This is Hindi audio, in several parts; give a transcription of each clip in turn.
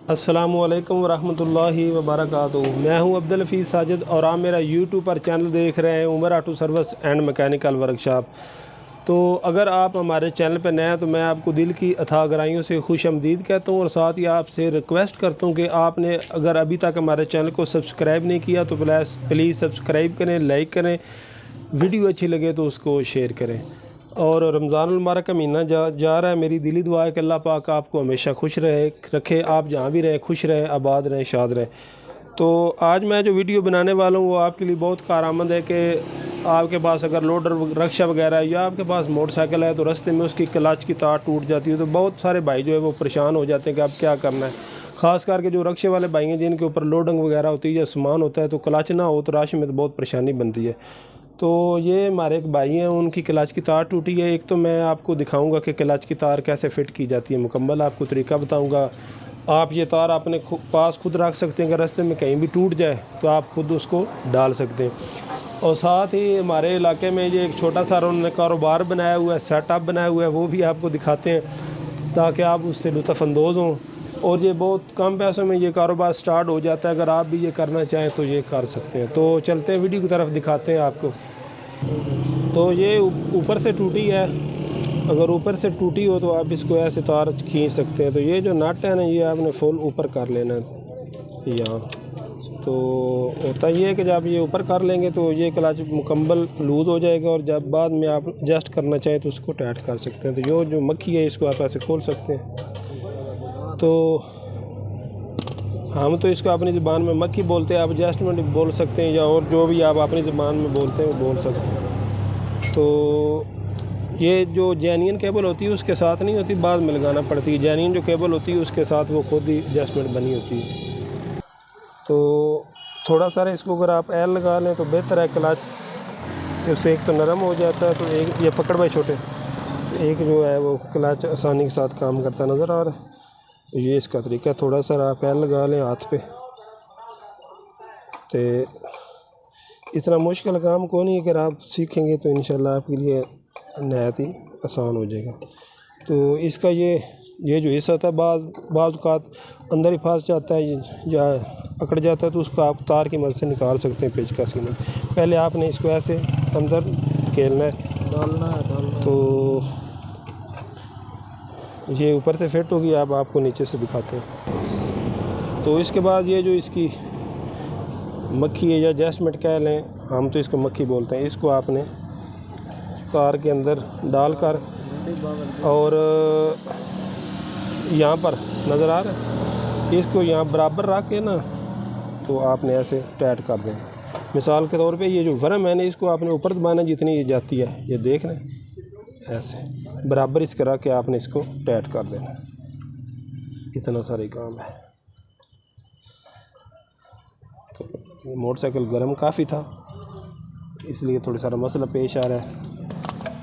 अस्सलामुअलैकुम वरहमतुल्लाहि वबरकातुहू। मैं हूं अब्दुल हफीज़ साजिद और आप मेरा यूट्यूब पर चैनल देख रहे हैं Umar auto service and mechanical workshop. तो अगर आप हमारे चैनल पर नए हैं तो मैं आपको दिल की अथाह गहराइयों से खुश आमदीद कहता हूं और साथ ही आपसे रिक्वेस्ट करता हूं कि आपने अगर अभी तक हमारे चैनल को सब्सक्राइब नहीं किया तो प्लीज़ सब्सक्राइब करें, लाइक करें, वीडियो अच्छी लगे तो उसको शेयर करें। और रमज़ानुल मुबारक का महीना जा रहा है। मेरी दिली दुआ है कि अल्लाह पाक आपको हमेशा खुश रखे, आप जहाँ भी रहें खुश रहें, आबाद रहें, शाद रहें। तो आज मैं जो वीडियो बनाने वाला हूँ वो आपके लिए बहुत कारआमद है कि आपके पास अगर लोडर रक्षा वगैरह है या आपके पास मोटरसाइकिल है तो रास्ते में उसकी क्लच की तार टूट जाती है तो बहुत सारे भाई जो है वो परेशान हो जाते हैं कि अब क्या करना है। ख़ास करके जो रक्षे वाले भाई हैं जिनके ऊपर लोडिंग वगैरह होती है या सामान होता है तो क्लच ना हो तो राशि में तो बहुत परेशानी बनती है। तो ये हमारे एक भाई हैं, उनकी क्लच की तार टूटी है। एक तो मैं आपको दिखाऊंगा कि क्लच की तार कैसे फ़िट की जाती है, मुकम्मल आपको तरीका बताऊंगा। आप ये तार अपने पास खुद रख सकते हैं, अगर रास्ते में कहीं भी टूट जाए तो आप खुद उसको डाल सकते हैं। और साथ ही हमारे इलाके में ये एक छोटा सा उन्होंने कारोबार बनाया हुआ है, सेटअप बनाया हुआ है, वो भी आपको दिखाते हैं ताकि आप उससे लुत्फ़अंदोज़ हों। और ये बहुत कम पैसों में ये कारोबार स्टार्ट हो जाता है। अगर आप भी ये करना चाहें तो ये कर सकते हैं। तो चलते हैं वीडियो की तरफ, दिखाते हैं आपको। तो ये ऊपर से टूटी है, अगर ऊपर से टूटी हो तो आप इसको ऐसे तार खींच सकते हैं। तो ये जो नट है ना ये आपने फुल ऊपर कर लेना है यहाँ। तो होता ये है कि जब ये ऊपर कर लेंगे तो ये क्लच मुकम्मल लूज़ हो जाएगा और जब बाद में आप एडजस्ट करना चाहें तो उसको टाइट कर सकते हैं। तो जो मक्खी है इसको आप ऐसे खोल सकते हैं। तो हम तो इसको अपनी ज़बान में मक्खी बोलते हैं, आप एडजस्टमेंट बोल सकते हैं या और जो भी आप अपनी ज़बान में बोलते हैं वो बोल सकते हैं। तो ये जो जेन्युइन केबल होती है उसके साथ नहीं होती, बाद में लगाना पड़ती है। जेन्युइन जो केबल होती है उसके साथ वो खुद ही एडजस्टमेंट बनी होती है। तो थोड़ा सा इसको अगर आप एल लगा लें तो बेहतर है। क्लच उससे एक तो नरम हो जाता है, तो एक ये पकड़ भाई छोटे, एक जो है वो क्लच आसानी के साथ काम करता नज़र आ रहा है। ये इसका तरीका, थोड़ा सा आप पैर लगा लें हाथ पे। तो इतना मुश्किल काम को नहीं, अगर आप सीखेंगे तो इंशाल्लाह आपके लिए नहायत ही आसान हो जाएगा। तो इसका ये जो हिस्सा था बाज़ औक़ात अंदर ही फंस जाता है या अकड़ जाता है तो उसको आप तार की मदद से निकाल सकते हैं पेचकस में। पहले आपने इसको ऐसे अंदर धकेलना है, डालना है। तो ये ऊपर से फिट होगी, अब आपको नीचे से दिखाते हैं। तो इसके बाद ये जो इसकी मक्खी है या एडजस्टमेंट कह लें, हम तो इसको मक्खी बोलते हैं, इसको आपने कार के अंदर डालकर और यहाँ पर नज़र आ रहा है, इसको यहाँ बराबर रख के ना तो आपने ऐसे टाइट कर दें। मिसाल के तौर पे ये जो वर्म है ना इसको आपने ऊपर दबाना जितनी ये जाती है, ये देख रहे हैं, ऐसे बराबर इस करा के आपने इसको टाइट कर देना। इतना सारा काम है। तो मोटरसाइकिल गर्म काफ़ी था इसलिए थोड़ा सारा मसला पेश आ रहा है।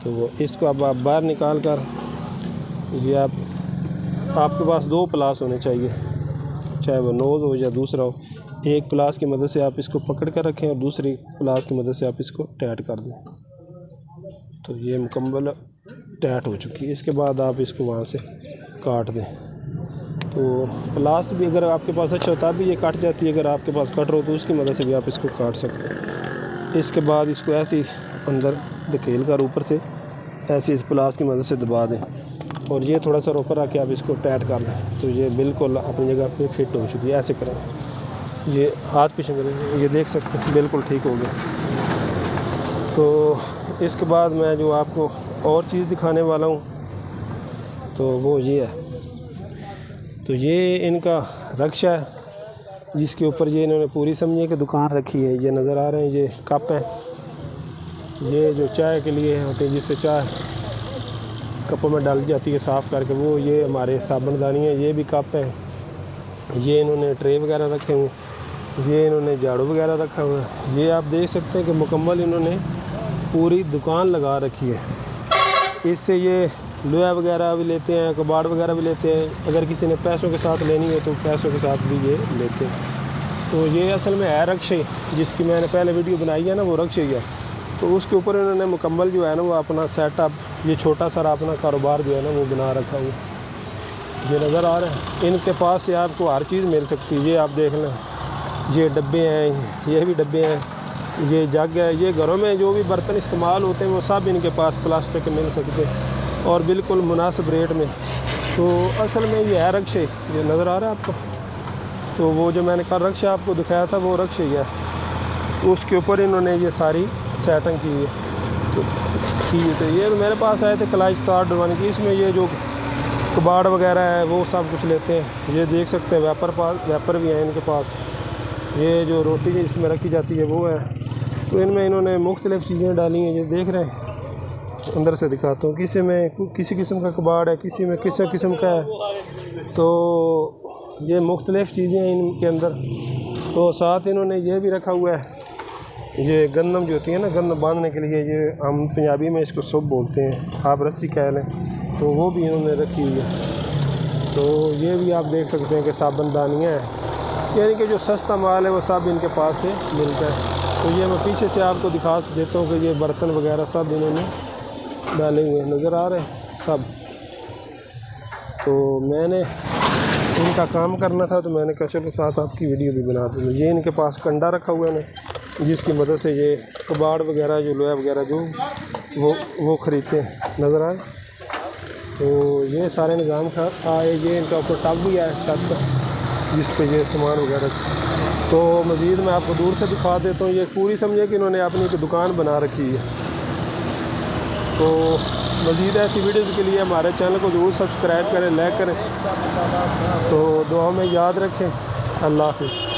तो इसको अब आप बाहर निकाल कर ये आपके पास दो प्लास होने चाहिए, चाहे वो नोज़ हो या दूसरा हो। एक प्लास की मदद से आप इसको पकड़ कर रखें और दूसरी प्लास की मदद से आप इसको टाइट कर दें। तो ये मुकम्मल टाइट हो चुकी है। इसके बाद आप इसको वहाँ से काट दें। तो प्लास भी अगर आपके पास अच्छा होता भी ये काट जाती है, अगर आपके पास कटर हो तो उसकी मदद से भी आप इसको काट सकते हैं। इसके बाद इसको ऐसे अंदर धकेल कर ऊपर से ऐसे इस प्लास की मदद से दबा दें और ये थोड़ा सा ऊपर आके आप इसको टाइट कर लें। तो ये बिल्कुल अपनी जगह पे फिट हो चुकी है। ऐसे करें, ये हाथ पीछे करें, ये देख सकते हैं बिल्कुल ठीक हो गया। तो इसके बाद मैं जो आपको और चीज़ दिखाने वाला हूँ तो वो ये है। तो ये इनका रक्षा है जिसके ऊपर ये इन्होंने पूरी समझिए कि दुकान रखी है। ये नज़र आ रहे हैं, ये कप है, ये जो चाय के लिए होते हैं जिससे चाय कपों में डाली जाती है साफ़ करके, वो ये हमारे साबुनदानी है। ये भी कप है। ये इन्होंने ट्रे वगैरह रखे हुए, ये इन्होंने झाड़ू वगैरह रखा हुआ है। ये आप देख सकते हैं कि मुकम्मल इन्होंने पूरी दुकान लगा रखी है। इससे ये लोहा वगैरह भी लेते हैं, कबाड़ वगैरह भी लेते हैं। अगर किसी ने पैसों के साथ लेनी है तो पैसों के साथ भी ये लेते हैं। तो ये असल में है रक्षे, जिसकी मैंने पहले वीडियो बनाई है ना वो रक्षे ही है। तो उसके ऊपर इन्होंने मुकम्मल जो है ना वो अपना सेटअप, ये छोटा सा अपना कारोबार जो है ना वो बना रखा हुआ। ये नज़र आ रहा है। इनके पास से आपको हर चीज़ मिल सकती है। ये आप देख लें, ये डब्बे हैं, ये भी डब्बे हैं, ये जग है। ये घरों में जो भी बर्तन इस्तेमाल होते हैं वो सब इनके पास प्लास्टिक के मिल सकते हैं और बिल्कुल मुनासिब रेट में। तो असल में ये है रक्शे, ये नज़र आ रहा है आपको। तो वो जो मैंने कल रक्शा आपको दिखाया था वो रक्शे ही है, उसके ऊपर इन्होंने ये सारी सेटिंग की है। तो ये मेरे पास आए थे क्लाइच तार डरवाने की। इसमें ये जो कबाड़ वगैरह है वो सब कुछ लेते हैं। ये देख सकते हैं वेपर भी हैं इनके पास। ये जो रोटी इसमें रखी जाती है वो है। तो इनमें इन्होंने मुख्तलिफ़ चीज़ें डाली हैं, ये देख रहे हैं। अंदर से दिखाता हूँ। किसी में किसी किस्म का कबाड़ है, किसी में किसी किस्म का है। तो ये मुख्तलिफ़ चीज़ें हैं इनके अंदर। तो साथ इन्होंने ये भी रखा हुआ है, ये गंदम जो होती है ना, गंदम बांधने के लिए, ये हम पंजाबी में इसको सुब बोलते हैं, आप रस्सी कह लें, तो वो भी इन्होंने रखी हुई है। तो ये भी आप देख सकते हैं कि साबुनदानियाँ हैं, यानी कि जो सस्ता माल है वो सब इनके पास से मिलता है। तो ये मैं पीछे से आपको दिखा देता हूँ कि ये बर्तन वगैरह सब इन्होंने डाले हुए नज़र आ रहे हैं सब। तो मैंने इनका काम करना था तो मैंने कहा चलो साथ आपकी वीडियो भी बना दूँ। ये इनके पास कंडा रखा हुआ है जिसकी मदद से ये कबाड़ वगैरह जो लोहा वगैरह जो वो ख़रीदते हैं, नज़र आए। तो ये सारे निज़ाम आए। ये इनका ऊपर टब भी है छत पर जिस पे ये सामान वगैरह। तो मज़ीद मैं आपको दूर से दिखा देता हूँ। ये पूरी समझे कि इन्होंने अपनी एक दुकान बना रखी है। तो मज़ीद ऐसी वीडियोज़ के लिए हमारे चैनल को ज़रूर सब्सक्राइब करें, लाइक करें। तो दुआ में याद रखें। अल्लाह हाफ़िज़।